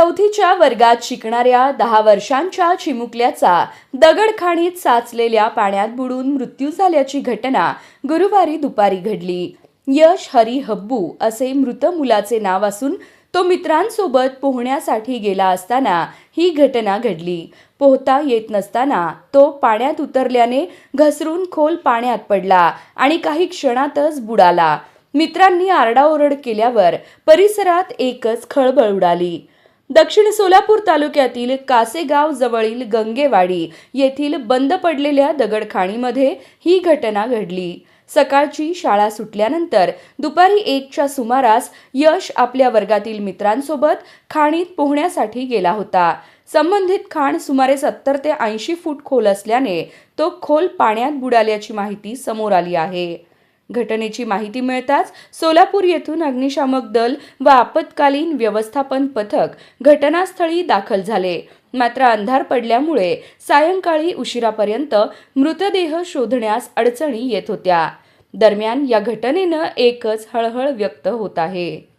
4थीच्या वर्गात शिकणाऱ्या 10 वर्षांच्या चिमुकल्याचा दगडखाणीत साचलेल्या पाण्यात बुडून मृत्यू झाल्याची घटना गुरुवारी दुपारी घडली. यश हरी हब्बू असे मृत मुलाचे नाव असून तो मित्रांसोबत पोहण्यासाठी गेला असताना ही घटना घडली. पोहता येत नसताना तो पाण्यात उतरल्याने घसरून खोल पाण्यात पडला आणि काही क्षणातच बुडाला. मित्रांनी आरडाओरड केल्यावर परिसरात एकच खळबळ उडाली. दक्षिण सोलापूर तालुक्यातील कासेगाव जवळील गंगेवाडी येथील बंद पडलेल्या दगडखाणीमध्ये ही घटना घडली. सकाळची शाळा सुटल्यानंतर दुपारी 1च्या सुमारास यश आपल्या वर्गातील मित्रांसोबत खाणीत पोहण्यासाठी गेला होता. संबंधित खाण सुमारे 70 ते 80 फूट खोल असल्याने तो खोल पाण्यात बुडाल्याची माहिती समोर आली आहे. घटनेची माहिती मिळताच सोलापूर येथून अग्निशामक दल व आपत्कालीन व्यवस्थापन पथक घटनास्थळी दाखल झाले. मात्र अंधार पडल्यामुळे सायंकाळी उशिरापर्यंत मृतदेह शोधण्यास अडचणी येत होत्या. दरम्यान या घटनेनं एकच हळहळ व्यक्त होत आहे.